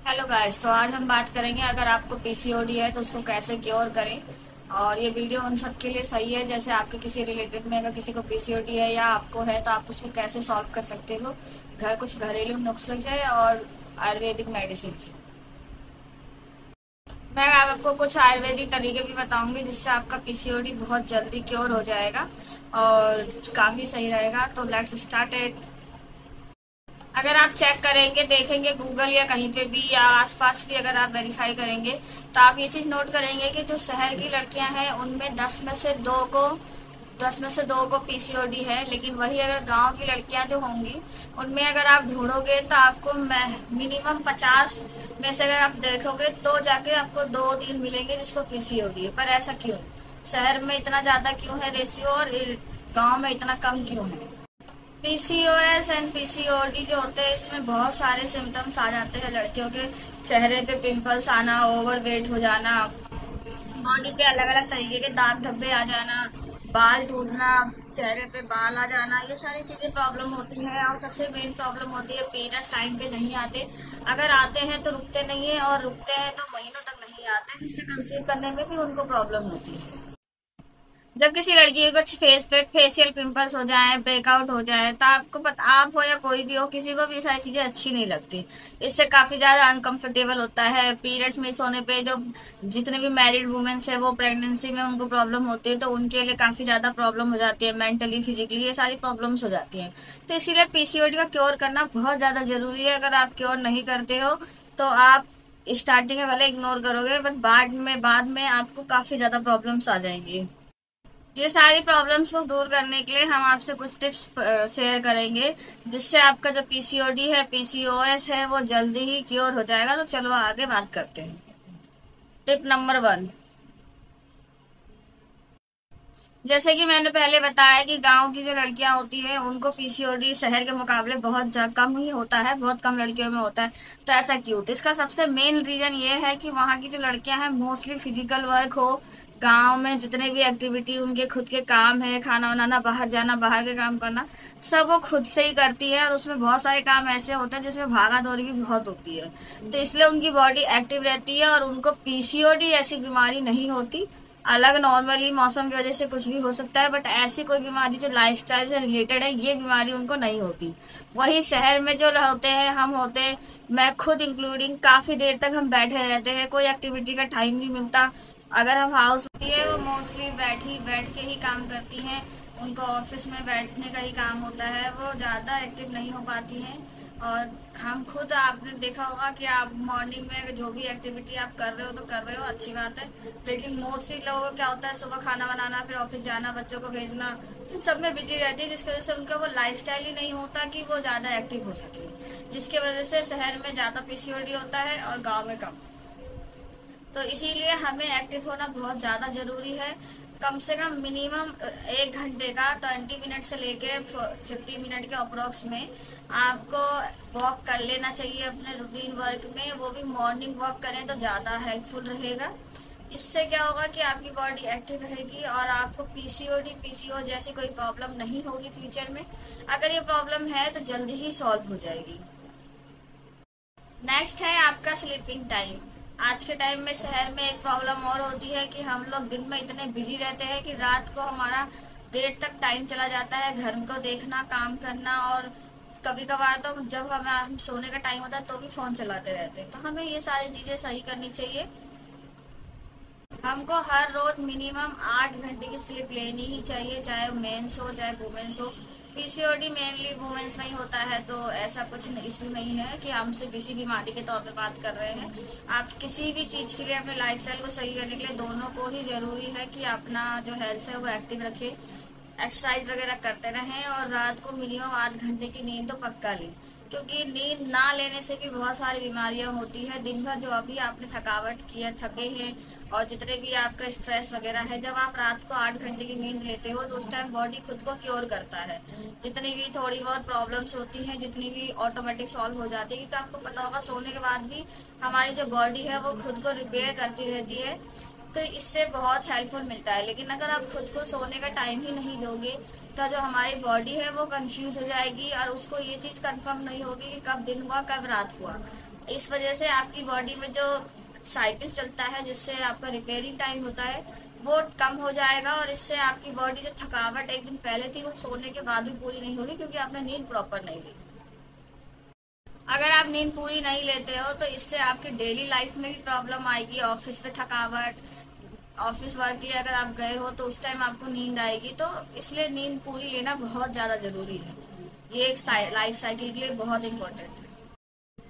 Hello guys, तो आज हम बात करेंगे अगर आपको पीसीओडी है तो उसको कैसे क्योर करें। और ये वीडियो उन सब के लिए सही है जैसे आपके किसी रिलेटिव में अगर किसी को पीसीओडी है या आपको है तो आप उसको कैसे सॉल्व कर सकते हो। कुछ घरेलू नुस्खे से और आयुर्वेदिक मेडिसिन से। मैं आपको कुछ आयुर्वेदिक तरीके भी बताऊंगी जिससे आपका पीसीओडी बहुत जल्दी क्योर हो जाएगा और काफ़ी सही रहेगा। तो लेट्स स्टार्ट इट। अगर आप चेक करेंगे देखेंगे गूगल या कहीं पे भी या आसपास भी अगर आप वेरीफाई करेंगे तो आप ये चीज़ नोट करेंगे कि जो शहर की लड़कियां हैं उनमें 10 में से 2 को पीसीओडी है। लेकिन वही अगर गांव की लड़कियां जो होंगी उनमें अगर आप ढूंढोगे तो आपको मिनिमम 50 में से अगर आप देखोगे तो जाके आपको 2-3 मिलेंगे जिसको पीसीओडी है। पर ऐसा क्यों? शहर में इतना ज़्यादा क्यों है रेशियो और गाँव में इतना कम क्यों है? पीसीओएस एंड पीसीओडी जो होते हैं इसमें बहुत सारे सिम्टम्स आ जाते हैं लड़कियों के। चेहरे पे पिंपल्स आना, ओवरवेट हो जाना, बॉडी पे अलग अलग तरीके के दाग धब्बे आ जाना, बाल टूटना, चेहरे पे बाल आ जाना, ये सारी चीज़ें प्रॉब्लम होती हैं। और सबसे मेन प्रॉब्लम होती है पीरियड्स टाइम पे नहीं आते। अगर आते हैं तो रुकते नहीं है और रुकते हैं तो महीनों तक नहीं आते, जिससे कंसीव करने में भी उनको प्रॉब्लम होती है। जब किसी लड़की को कुछ फेस पे फेशियल पिंपल्स हो जाए, ब्रेकआउट हो जाए, तो आपको पता, आप हो या कोई भी हो, किसी को भी ये सारी चीजें अच्छी नहीं लगती। इससे काफी ज्यादा अनकंफर्टेबल होता है। पीरियड्स मिस होने पे जो जितने भी मैरिड वुमेन्स है वो प्रेगनेंसी में उनको प्रॉब्लम होती है तो उनके लिए काफी ज्यादा प्रॉब्लम हो जाती है। मेंटली, फिजिकली ये सारी प्रॉब्लम्स हो जाती हैं। तो इसीलिए पीसीओडी का क्योर करना बहुत ज्यादा जरूरी है। अगर आप क्योर नहीं करते हो तो आप स्टार्टिंग में भले इग्नोर करोगे बट बाद में आपको काफी ज्यादा प्रॉब्लम्स आ जाएंगी। ये सारी प्रॉब्लम्स को दूर करने के लिए हम आपसे कुछ टिप्स शेयर करेंगे जिससे आपका जो पीसीओडी है, पीसीओएस है, वो जल्दी ही क्योर हो जाएगा। तो चलो आगे बात करते हैं। Tip number 1। जैसे कि मैंने पहले बताया कि गांव की जो लड़कियां होती हैं उनको पीसीओडी शहर के मुकाबले बहुत कम ही होता है, बहुत कम लड़कियों में होता है। तो ऐसा क्यों? तो इसका सबसे मेन रीजन ये है कि वहाँ की जो लड़कियां हैं मोस्टली फिजिकल वर्क हो, गांव में जितने भी एक्टिविटी उनके खुद के काम है, खाना बनाना, बाहर जाना, बाहर के काम करना, सब वो खुद से ही करती है। और उसमें बहुत सारे काम ऐसे होते हैं जिसमें भागा दौड़ी भी बहुत होती है। तो इसलिए उनकी बॉडी एक्टिव रहती है और उनको पीसीओडी ऐसी बीमारी नहीं होती। अलग नॉर्मली मौसम की वजह से कुछ भी हो सकता है बट ऐसी कोई बीमारी जो लाइफस्टाइल से रिलेटेड है ये बीमारी उनको नहीं होती। वही शहर में जो होते हैं, हम होते हैं, मैं खुद इंक्लूडिंग, काफी देर तक हम बैठे रहते हैं, कोई एक्टिविटी का टाइम नहीं मिलता। अगर हम हाउस होती है वो मोस्टली बैठ के ही काम करती हैं। उनको ऑफिस में बैठने का ही काम होता है, वो ज़्यादा एक्टिव नहीं हो पाती हैं। और हम खुद, आपने देखा होगा कि आप मॉर्निंग में जो भी एक्टिविटी आप कर रहे हो तो कर रहे हो, अच्छी बात है। लेकिन मोस्टली लोगों को क्या होता है, सुबह खाना बनाना, फिर ऑफिस जाना, बच्चों को भेजना, इन सब में बिजी रहती है, जिसकी वजह से उनका वो लाइफस्टाइल ही नहीं होता कि वो ज़्यादा एक्टिव हो सके, जिसकी वजह से शहर में ज़्यादा पीसीओडी होता है और गाँव में कम। तो इसीलिए हमें एक्टिव होना बहुत ज़्यादा ज़रूरी है। कम से कम मिनिमम 1 घंटे का 20 मिनट से लेके 50 मिनट के अप्रोक्स में आपको वॉक कर लेना चाहिए अपने रूटीन वर्क में। वो भी मॉर्निंग वॉक करें तो ज़्यादा हेल्पफुल रहेगा। इससे क्या होगा कि आपकी बॉडी एक्टिव रहेगी और आपको पीसीओडी पीसीओ जैसी कोई प्रॉब्लम नहीं होगी फ्यूचर में। अगर ये प्रॉब्लम है तो जल्दी ही सॉल्व हो जाएगी। नेक्स्ट है आपका स्लीपिंग टाइम। आज के टाइम में शहर में एक प्रॉब्लम और होती है कि हम लोग दिन में इतने बिजी रहते हैं कि रात को हमारा देर तक टाइम चला जाता है घर को देखना, काम करना, और कभी कभार तो जब हम सोने का टाइम होता है तो भी फोन चलाते रहते हैं। तो हमें ये सारी चीजें सही करनी चाहिए। हमको हर रोज मिनिमम 8 घंटे की स्लीप लेनी ही चाहिए, चाहे मेंस हो चाहे वुमेन्स हो। पीसीओडी मेनली वुमेन्स में ही होता है तो ऐसा कुछ इशू नहीं है कि हम सिर्फ इसी बीमारी के तौर पे बात कर रहे हैं। आप किसी भी चीज़ के लिए अपने लाइफस्टाइल को सही करने के लिए दोनों को ही ज़रूरी है कि अपना जो हेल्थ है वो एक्टिव रखें, एक्सरसाइज वगैरह करते रहें और रात को मिनिमम 8 घंटे की नींद तो पक्का लें। क्योंकि नींद ना लेने से भी बहुत सारी बीमारियां होती है। दिन भर जो अभी आपने थकावट की है, थके हैं, और जितने भी आपका स्ट्रेस वगैरह है, जब आप रात को 8 घंटे की नींद लेते हो तो उस टाइम बॉडी खुद को क्योर करता है। जितनी भी थोड़ी बहुत प्रॉब्लम्स होती हैं, जितनी भी ऑटोमेटिक सॉल्व हो जाती है, क्योंकि आपको पता होगा सोने के बाद भी हमारी जो बॉडी है वो खुद को रिपेयर करती रहती है। तो इससे बहुत हेल्पफुल मिलता है। लेकिन अगर आप खुद को सोने का टाइम ही नहीं दोगे तो जो हमारी बॉडी है वो कंफ्यूज हो जाएगी और उसको ये चीज़ कंफर्म नहीं होगी कि कब दिन हुआ कब रात हुआ। इस वजह से आपकी बॉडी में जो साइकिल चलता है जिससे आपका रिपेयरिंग टाइम होता है वो कम हो जाएगा, और इससे आपकी बॉडी जो थकावट एक दिन पहले थी वो सोने के बाद भी पूरी नहीं होगी, क्योंकि आपने नींद प्रॉपर नहीं ली। अगर आप नींद पूरी नहीं लेते हो तो इससे आपकी डेली लाइफ में भी प्रॉब्लम आएगी। ऑफिस में थकावट, ऑफिस वर्क के लिए अगर आप गए हो तो उस टाइम आपको नींद आएगी, तो इसलिए नींद पूरी लेना बहुत ज़्यादा ज़रूरी है। ये एक लाइफ साइकिल के लिए बहुत इंपॉर्टेंट है।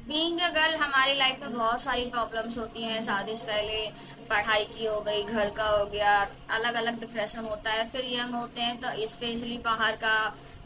बीइंग अ गर्ल हमारी लाइफ में बहुत सारी प्रॉब्लम्स होती हैं। शादी से पहले पढ़ाई की हो गई, घर का हो गया, अलग अलग डिप्रेशन होता है। फिर यंग होते हैं तो स्पेशली बाहर का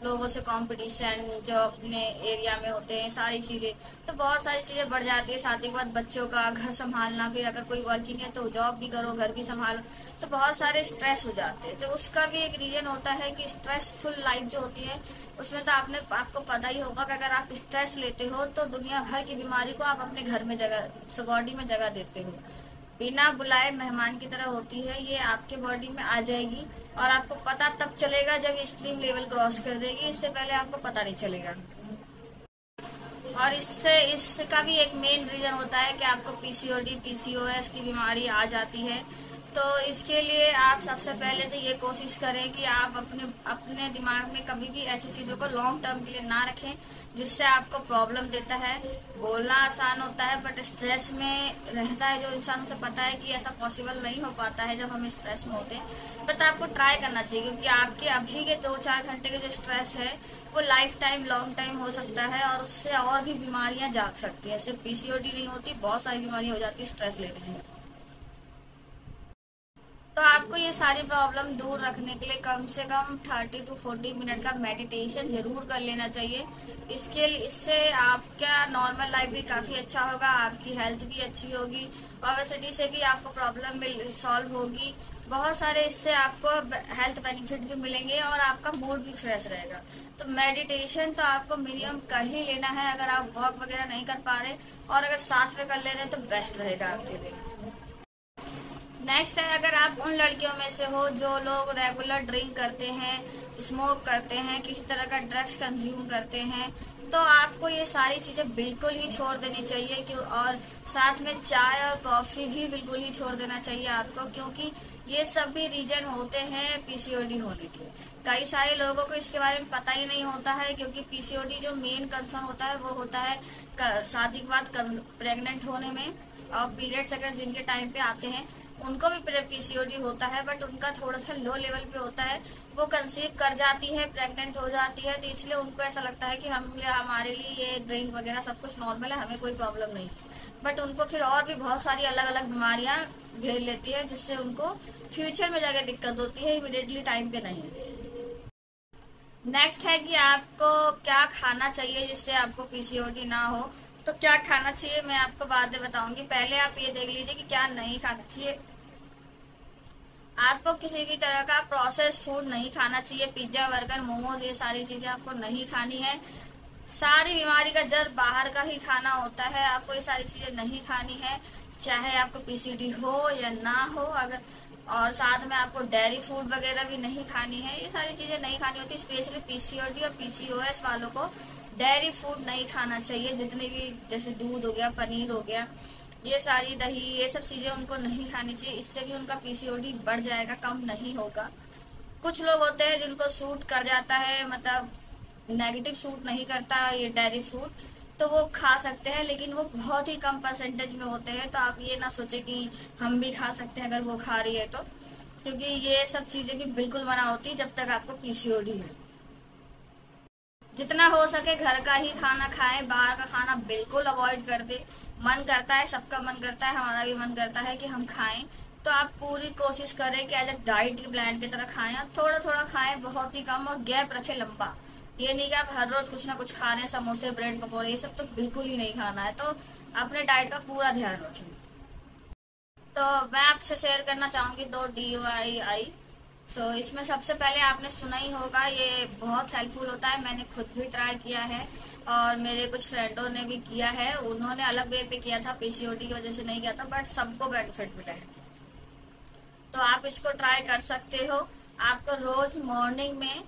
लोगों से कंपटीशन जो अपने एरिया में होते हैं, सारी चीज़ें, तो बहुत सारी चीज़ें बढ़ जाती है। शादी के बाद बच्चों का घर संभालना, फिर अगर कोई वर्किंग है तो जॉब भी करो, घर भी संभालो, तो बहुत सारे स्ट्रेस हो जाते हैं। तो उसका भी एक रीज़न होता है कि स्ट्रेसफुल लाइफ जो होती है उसमें तो आपको पता ही होगा कि अगर आप स्ट्रेस लेते हो तो दुनिया भर की बीमारी को आप अपने घर में जगह, बॉडी में जगह देते हो। बिना बुलाए मेहमान की तरह होती है, ये आपके बॉडी में आ जाएगी और आपको पता तब चलेगा जब एक्सट्रीम लेवल क्रॉस कर देगी। इससे पहले आपको पता नहीं चलेगा। और इसका भी एक मेन रीज़न होता है कि आपको पीसीओडी, पीसीओएस की बीमारी आ जाती है। तो इसके लिए आप सबसे पहले तो ये कोशिश करें कि आप अपने दिमाग में कभी भी ऐसी चीज़ों को लॉन्ग टर्म के लिए ना रखें जिससे आपको प्रॉब्लम देता है। बोलना आसान होता है बट स्ट्रेस में रहता है जो इंसान, उसे पता है कि ऐसा पॉसिबल नहीं हो पाता है जब हम स्ट्रेस में होते हैं। बट आपको ट्राई करना चाहिए, क्योंकि आपके अभी के 2-4 घंटे के जो स्ट्रेस है वो लाइफ टाइम, लॉन्ग टाइम हो सकता है, और उससे और भी बीमारियां जाग सकती हैं। सिर्फ पीसीओडी नहीं होती, बहुत सारी बीमारियां हो जाती है स्ट्रेस लेने से। तो आपको ये सारी प्रॉब्लम दूर रखने के लिए कम से कम 30 to 40 मिनट का मेडिटेशन जरूर कर लेना चाहिए। इससे आपका नॉर्मल लाइफ भी काफ़ी अच्छा होगा, आपकी हेल्थ भी अच्छी होगी, ओबेसिटी से भी आपको प्रॉब्लम सॉल्व होगी। बहुत सारे इससे आपको हेल्थ बेनिफिट भी मिलेंगे और आपका मूड भी फ्रेश रहेगा। तो मेडिटेशन तो आपको मिनिमम कर ही लेना है अगर आप वॉक वगैरह नहीं कर पा रहे, और अगर साथ में कर ले रहे हैं तो बेस्ट रहेगा आपके लिए। नेक्स्ट है, अगर आप उन लड़कियों में से हो जो लोग रेगुलर ड्रिंक करते हैं, स्मोक करते हैं, किसी तरह का ड्रग्स कंज्यूम करते हैं, तो आपको ये सारी चीज़ें बिल्कुल ही छोड़ देनी चाहिए। क्यों? और साथ में चाय और कॉफ़ी भी बिल्कुल ही छोड़ देना चाहिए आपको, क्योंकि ये सब भी रीजन होते हैं पीसीओडी होने के। कई सारे लोगों को इसके बारे में पता ही नहीं होता है, क्योंकि पीसीओडी जो मेन कंसर्न होता है वो होता है शादी के बाद प्रेग्नेंट होने में, और पीरियड्स अगर जिनके टाइम पे आते हैं उनको भी पीसीओडी होता है, बट उनका थोड़ा सा लो लेवल पे होता है। वो कंसीव कर जाती है, प्रेग्नेंट हो जाती है, तो इसलिए उनको ऐसा लगता है कि हमारे लिए ये ड्रिंक वगैरह सब कुछ नॉर्मल है, हमें कोई प्रॉब्लम नहीं। बट उनको फिर और भी बहुत सारी अलग अलग बीमारियां घेर लेती है, जिससे उनको फ्यूचर में जाके दिक्कत होती है, इमिडिएटली टाइम पे नहीं। नेक्स्ट है कि आपको क्या खाना चाहिए जिससे आपको पीसीओडी ना हो। तो क्या खाना चाहिए मैं आपको बाद में बताऊंगी, पहले आप ये देख लीजिए कि क्या नहीं खाना चाहिए। आपको किसी भी तरह का प्रोसेस फूड नहीं खाना चाहिए। पिज्जा, बर्गर, मोमोज, ये सारी चीज़ें आपको नहीं खानी है। सारी बीमारी का जड़ बाहर का ही खाना होता है, आपको ये सारी चीज़ें नहीं खानी है, चाहे आपको पीसीओडी हो या ना हो। अगर और साथ में आपको डेयरी फूड वगैरह भी नहीं खानी है, ये सारी चीज़ें नहीं खानी होती। स्पेशली पीसीओडी और पीसीओएस वालों को डेयरी फूड नहीं खाना चाहिए। जितने भी, जैसे दूध हो गया, पनीर हो गया, ये सारी दही, ये सब चीज़ें उनको नहीं खानी चाहिए। इससे भी उनका पीसीओडी बढ़ जाएगा, कम नहीं होगा। कुछ लोग होते हैं जिनको सूट कर जाता है, मतलब नेगेटिव सूट नहीं करता ये डेयरी फूड, तो वो खा सकते हैं, लेकिन वो बहुत ही कम परसेंटेज में होते हैं। तो आप ये ना सोचे कि हम भी खा सकते हैं अगर वो खा रही है तो, क्योंकि ये सब चीज़ें भी बिल्कुल मना होती है जब तक आपको पीसीओडी है। जितना हो सके घर का ही खाना खाएं, बाहर का खाना बिल्कुल अवॉइड कर दे। मन करता है, सबका मन करता है, हमारा भी मन करता है कि हम खाएं, तो आप पूरी कोशिश करें कि एज अ डाइट प्लान की तरह खाएं। आप थोड़ा थोड़ा खाएं, बहुत ही कम, और गैप रखें लंबा। ये नहीं कि आप हर रोज कुछ ना कुछ खा रहे हैं, समोसे, ब्रेड, पकौड़े, ये सब तो बिल्कुल ही नहीं खाना है। तो अपने डाइट का पूरा ध्यान रखें। तो मैं आपसे शेयर करना चाहूँगी 2 DIY। इसमें सबसे पहले आपने सुना ही होगा, ये बहुत हेल्पफुल होता है। मैंने खुद भी ट्राई किया है और मेरे कुछ फ्रेंडों ने भी किया है। उन्होंने अलग वे पे किया था, पीसीओडी की वजह से नहीं किया था, बट सबको बेनिफिट मिला है। तो आप इसको ट्राई कर सकते हो। आपको रोज मॉर्निंग में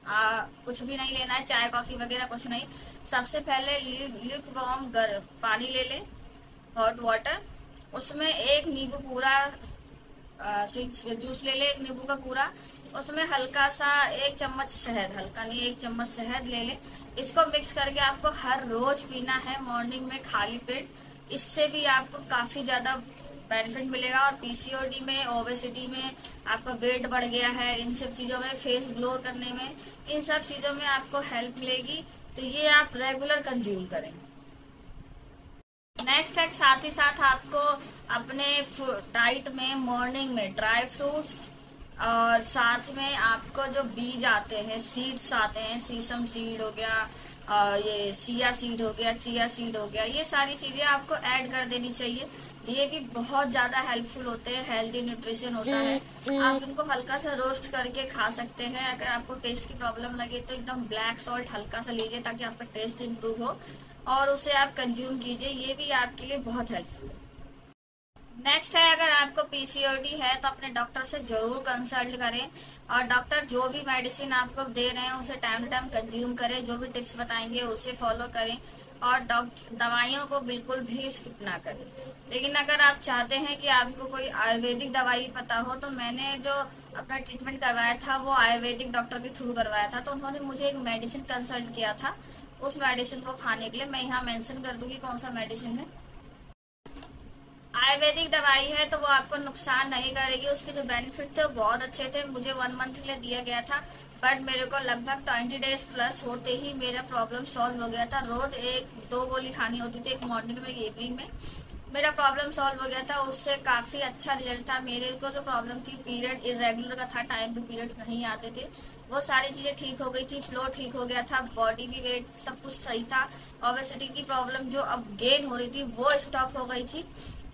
कुछ भी नहीं लेना है, चाय कॉफी वगैरह कुछ नहीं। सबसे पहले ल्यूक वार्म गर्म पानी ले लें, हॉट वाटर। उसमें एक नींबू पूरा स्वीट जूस ले ले, एक नींबू का पूरा। उसमें हल्का सा 1 चम्मच शहद, हल्का नहीं 1 चम्मच शहद ले ले। इसको मिक्स करके आपको हर रोज पीना है मॉर्निंग में खाली पेट। इससे भी आपको काफी ज्यादा बेनिफिट मिलेगा। और पीसीओडी में, ओबेसिटी में, आपका वेट बढ़ गया है, इन सब चीजों में, फेस ग्लो करने में, इन सब चीजों में आपको हेल्प मिलेगी। तो ये आप रेगुलर कंज्यूम करें। नेक्स्ट है, साथ ही साथ आपको अपने डाइट में मॉर्निंग में ड्राई फ्रूट्स, और साथ में आपको जो बीज आते हैं, सीड्स आते हैं, सीसम सीड हो गया, ये सिया सीड हो गया, चिया सीड हो गया, ये सारी चीजें आपको ऐड कर देनी चाहिए। ये भी बहुत ज्यादा हेल्पफुल होते हैं, हेल्दी न्यूट्रिशन होता है। आप इनको हल्का सा रोस्ट करके खा सकते हैं। अगर आपको टेस्ट की प्रॉब्लम लगे तो एकदम ब्लैक सॉल्ट हल्का सा लीजिए ताकि आपका टेस्ट इम्प्रूव हो, और उसे आप कंज्यूम कीजिए। ये भी आपके लिए बहुत हेल्पफुल है। नेक्स्ट है, अगर आपको पीसीओडी है तो अपने डॉक्टर से जरूर कंसल्ट करें, और डॉक्टर जो भी मेडिसिन आपको दे रहे हैं उसे टाइम टू टाइम कंज्यूम करें, जो भी टिप्स बताएंगे उसे फॉलो करें, और दवाइयों को बिल्कुल भी स्किप ना करें। लेकिन अगर आप चाहते हैं कि आपको कोई आयुर्वेदिक दवाई पता हो, तो मैंने जो अपना ट्रीटमेंट करवाया था वो आयुर्वेदिक डॉक्टर के थ्रू करवाया था। तो उन्होंने मुझे एक मेडिसिन कंसल्ट किया था, उस मेडिसिन को खाने के लिए। मैं यहाँ मेंशन कर दूंगी कौन सा मेडिसिन है। आयुर्वेदिक दवाई है तो वो आपको नुकसान नहीं करेगी। उसके जो बेनिफिट थे वो बहुत अच्छे थे। मुझे 1 मंथ के लिए दिया गया था, बट मेरे को लगभग 20 डेज प्लस होते ही मेरा प्रॉब्लम सॉल्व हो गया था। रोज 1-2 गोली खानी होती थी, एक मॉर्निंग में, एक इवनिंग में। मेरा प्रॉब्लम सॉल्व हो गया था, उससे काफी अच्छा रिजल्ट था। मेरे को जो प्रॉब्लम थी, पीरियड इरेगुलर का था, टाइम पे पीरियड नहीं आते थे, वो सारी चीजें ठीक हो गई थी। फ्लो ठीक हो गया था, बॉडी भी, वेट सब कुछ सही था। ओबेसिटी की प्रॉब्लम जो अब गेन हो रही थी वो स्टॉप हो गई थी,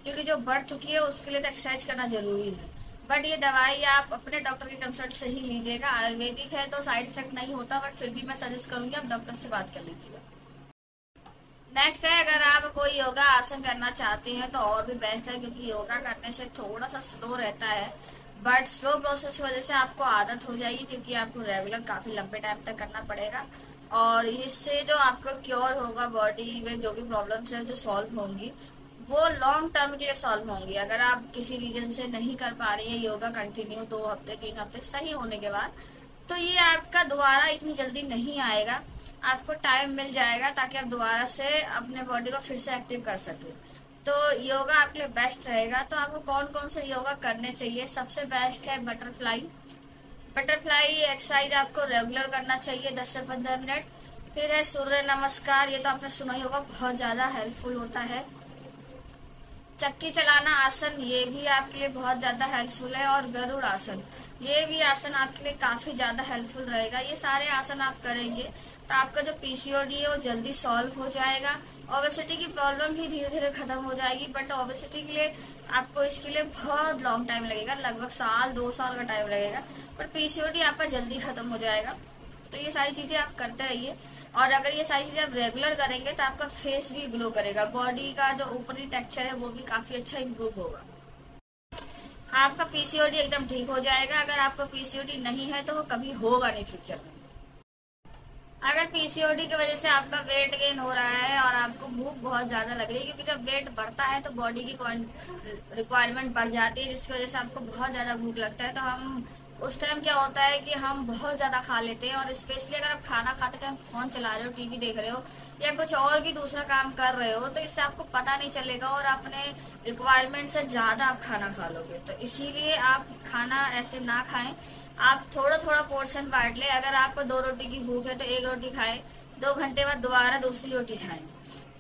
क्योंकि जो बढ़ चुकी है उसके लिए तो एक्सरसाइज करना जरूरी है। बट ये दवाई आप अपने डॉक्टर के कंसल्ट से ही लीजिएगा। आयुर्वेदिक है तो साइड इफेक्ट नहीं होता, बट फिर भी मैं सजेस्ट करूंगी आप डॉक्टर से बात कर लीजिएगा। नेक्स्ट है, अगर आप कोई योगा आसन करना चाहते हैं तो और भी बेस्ट है, क्योंकि योगा करने से थोड़ा सा स्लो रहता है, बट स्लो प्रोसेस की वजह से आपको आदत हो जाएगी, क्योंकि आपको रेगुलर काफी लंबे टाइम तक करना पड़ेगा। और इससे जो आपको क्योर होगा, बॉडी में जो भी प्रॉब्लम्स है जो सॉल्व होंगी, वो लॉन्ग टर्म के लिए सॉल्व होंगी। अगर आप किसी रीजन से नहीं कर पा रही है योगा कंटिन्यू 2 हफ्ते 3 हफ्ते सही होने के बाद, तो ये आपका दोबारा इतनी जल्दी नहीं आएगा। आपको टाइम मिल जाएगा ताकि आप दोबारा से अपने बॉडी को फिर से एक्टिव कर सके। तो योगा आपके लिए बेस्ट रहेगा। तो आपको कौन कौन से योगा करने चाहिए? सबसे बेस्ट है बटरफ्लाई। बटरफ्लाई एक्सरसाइज आपको रेगुलर करना चाहिए 10 से 15 मिनट। फिर है सूर्य नमस्कार, ये तो आपने सुना ही होगा, बहुत ज्यादा हेल्पफुल होता है। चक्की चलाना आसन, ये भी आपके लिए बहुत ज्यादा हेल्पफुल है। और गरुड़ आसन, ये भी आसन आपके लिए काफी ज्यादा हेल्पफुल रहेगा। ये सारे आसन आप करेंगे तो आपका जो पीसीओडी है वो जल्दी सॉल्व हो जाएगा। ओबेसिटी की प्रॉब्लम भी धीरे धीरे खत्म हो जाएगी, बट ओबेसिटी के लिए आपको इसके लिए बहुत लॉन्ग टाइम लगेगा, लगभग 1-2 साल का टाइम लगेगा। पर पीसीओडी आपका जल्दी खत्म हो जाएगा। तो ये सारी चीजें आप करते रहिए, और अगर ये सारी चीजें आप रेगुलर करेंगे तो आपका फेस भी ग्लो करेगा, बॉडी का जो ऊपरी टेक्सचर है वो भी काफी अच्छा इम्प्रूव होगा। आपका पीसीओडी एकदम ठीक हो जाएगा। अगर आपको पीसीओडी नहीं है तो वो कभी होगा नहीं फ्यूचर में। अगर पीसीओडी की वजह से आपका वेट गेन हो रहा है और आपको भूख बहुत ज्यादा लग रही है, क्योंकि जब वेट बढ़ता है तो बॉडी की रिक्वायरमेंट बढ़ जाती है, जिसकी वजह से आपको बहुत ज्यादा भूख लगता है, तो हम उस टाइम क्या होता है कि हम बहुत ज्यादा खा लेते हैं। और स्पेशली अगर आप खाना खाते टाइम फोन चला रहे हो, टीवी देख रहे हो, या कुछ और भी दूसरा काम कर रहे हो, तो इससे आपको पता नहीं चलेगा और अपने रिक्वायरमेंट से ज्यादा आप खाना खा लोगे। तो इसीलिए आप खाना ऐसे ना खाएं, आप थोड़ा थोड़ा पोर्शन बांट ले। अगर आपको 2 रोटी की भूख है तो 1 रोटी खाएं, 2 घंटे बाद दोबारा दूसरी रोटी खाएं।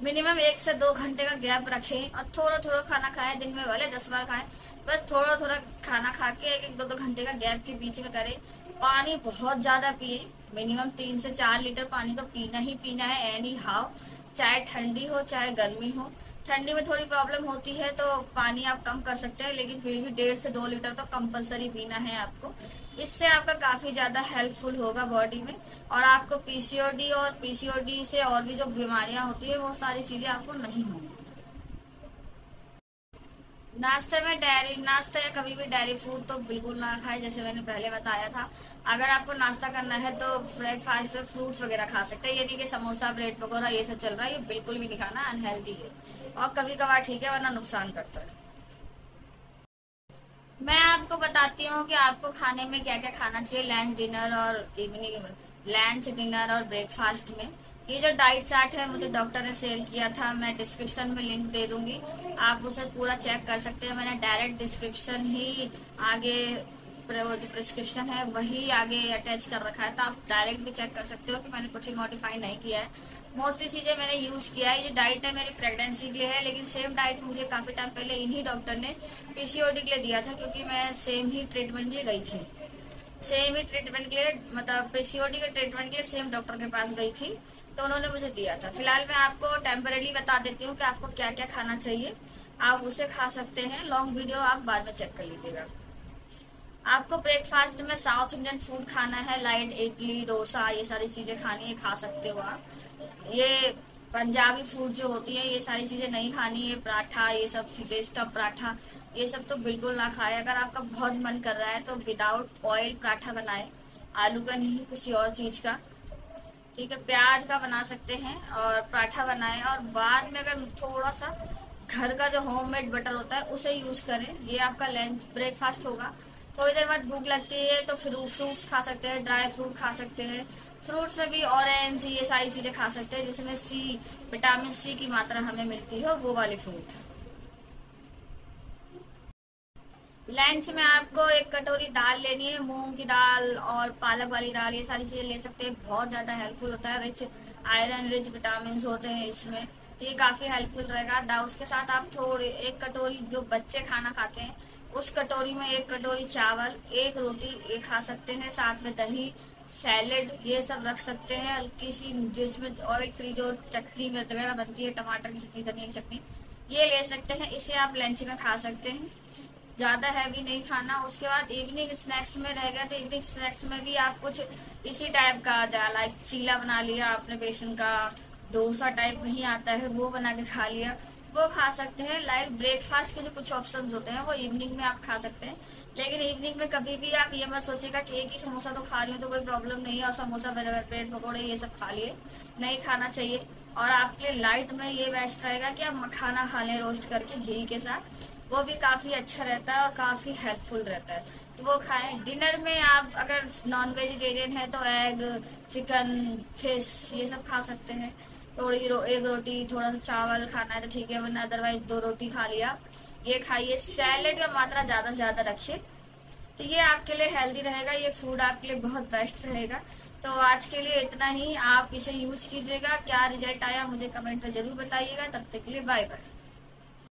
मिनिमम 1 से 2 घंटे का गैप रखें, और थोड़ा थोड़ा खाना खाएं। दिन में भले 10 बार खाएं, बस थोड़ा थोड़ा खाना खा के 1-2 घंटे का गैप के बीच में करें। पानी बहुत ज्यादा पिए, मिनिमम 3 से 4 लीटर पानी तो पीना ही पीना है एनी हाउ, चाहे ठंडी हो चाहे गर्मी हो। ठंडी में थोड़ी प्रॉब्लम होती है तो पानी आप कम कर सकते हैं, लेकिन फिर भी 1.5 से 2 लीटर तो कंपलसरी पीना है आपको। इससे आपका काफी ज्यादा हेल्पफुल होगा बॉडी में, और आपको पीसीओडी और पीसीओडी से और भी जो बीमारियां होती है वो सारी चीजें आपको नहीं होंगी। नाश्ते में डेयरी नाश्ता या कभी भी डेयरी फूड तो बिल्कुल ना खाए, जैसे मैंने पहले बताया था। अगर आपको नाश्ता करना है तो ब्रेकफास्ट में फ्रूट्स वगैरह खा सकते हैं, ये नहीं कि समोसा ब्रेड पकौड़ा ये सब चल रहा है, ये बिल्कुल भी नहीं खाना, अनहेल्दी है। और कभी कभार ठीक है, वरना नुकसान करता है। मैं आपको बताती हूँ कि आपको खाने में क्या क्या खाना चाहिए लंच डिनर और इवनिंग में। लंच डिनर और ब्रेकफास्ट में ये जो डाइट चार्ट है मुझे डॉक्टर ने शेयर किया था, मैं डिस्क्रिप्शन में लिंक दे दूंगी, आप उसे पूरा चेक कर सकते हैं। मैंने डायरेक्ट डिस्क्रिप्शन ही आगे वो जो प्रिस्क्रिप्शन है वही आगे अटैच कर रखा है, तो आप डायरेक्ट भी चेक कर सकते हो कि मैंने कुछ ही मॉडिफाई नहीं किया है। मोस्टली चीज़ें मैंने यूज़ किया है। ये डाइट है मेरी प्रेगनेंसी के लिए है, लेकिन सेम डाइट मुझे काफ़ी टाइम पहले इन्हीं डॉक्टर ने पीसीओडी के लिए दिया था, क्योंकि मैं सेम ही ट्रीटमेंट के लिए गई थी। सेम ही ट्रीटमेंट के लिए, मतलब पीसीओडी के ट्रीटमेंट के लिए सेम डॉक्टर के पास गई थी, तो उन्होंने मुझे दिया था। फिलहाल मैं आपको टेम्परेली बता देती हूँ कि आपको क्या क्या खाना चाहिए, आप उसे खा सकते हैं। लॉन्ग वीडियो आप बाद में चेक कर लीजिएगा। आपको ब्रेकफास्ट में साउथ इंडियन फूड खाना है, लाइट इडली डोसा ये सारी चीज़ें खानी है, खा सकते हो आप। ये पंजाबी फूड जो होती है ये सारी चीज़ें नहीं खानी है, पराठा ये सब चीज़ें, स्टफ पराठा ये सब तो बिल्कुल ना खाए। अगर आपका बहुत मन कर रहा है तो विदाउट ऑयल पराठा बनाए, आलू का नहीं किसी और चीज़ का, ठीक है, प्याज का बना सकते हैं और पराठा बनाएं। और बाद में अगर थोड़ा सा घर का जो होममेड बटर होता है उसे यूज़ करें। ये आपका लंच ब्रेकफास्ट होगा। थोड़ी देर बाद भूख लगती है तो फ्रूट्स खा सकते हैं, ड्राई फ्रूट खा सकते हैं। फ्रूट्स में भी ऑरेंज ये सारी चीज़ें खा सकते हैं जिसमें विटामिन सी की मात्रा हमें मिलती है, वो वाले फ्रूट। लंच में आपको एक कटोरी दाल लेनी है, मूंग की दाल और पालक वाली दाल, ये सारी चीज़ें ले सकते हैं, बहुत ज़्यादा हेल्पफुल होता है, रिच आयरन रिच विटामिन होते हैं इसमें, तो ये काफ़ी हेल्पफुल रहेगा। उसके साथ आप थोड़ी एक कटोरी, जो बच्चे खाना खाते हैं उस कटोरी में एक कटोरी चावल, एक रोटी ये खा सकते हैं, साथ में दही सैलेड ये सब रख सकते हैं, हल्की सी जिसमें ऑयल फ्री जो चटनी वगैरह बनती है, टमाटर की चटनी धनिया की चटनी, ये ले सकते हैं। इसे आप लंच में खा सकते हैं, ज़्यादा हैवी नहीं खाना। उसके बाद इवनिंग स्नैक्स में रह गया, तो इवनिंग स्नैक्स में भी आप कुछ इसी टाइप का, लाइक चीला बना लिया आपने बेसन का, डोसा टाइप नहीं आता है वो बना के खा लिया, वो खा सकते हैं। लाइक ब्रेकफास्ट के जो कुछ ऑप्शंस होते हैं वो इवनिंग में आप खा सकते हैं, लेकिन इवनिंग में कभी भी आप ये मत सोचिएगा कि एक ही समोसा तो खा रही हूँ तो कोई प्रॉब्लम नहीं है और समोसा बर्गर ब्रेड पकौड़े ये सब खा लिए, नहीं खाना चाहिए। और आपके लिए लाइट में ये बेस्ट रहेगा कि आप मखाना खा लें रोस्ट करके घी के साथ, वो भी काफ़ी अच्छा रहता है और काफ़ी हेल्पफुल रहता है, तो वो खाएं। डिनर में आप अगर नॉन वेजिटेरियन है तो एग चिकन फिश ये सब खा सकते हैं। एक रोटी थोड़ा सा चावल खाना है तो ठीक है, वरना अदरवाइज 2 रोटी खा लिया। ये खाइए, सैलेड का मात्रा ज़्यादा से ज़्यादा रखिए, तो ये आपके लिए हेल्दी रहेगा, ये फूड आपके लिए बहुत बेस्ट रहेगा। तो आज के लिए इतना ही, आप इसे यूज कीजिएगा। क्या रिजल्ट आया मुझे कमेंट में ज़रूर बताइएगा। तब तक के लिए बाय बाय।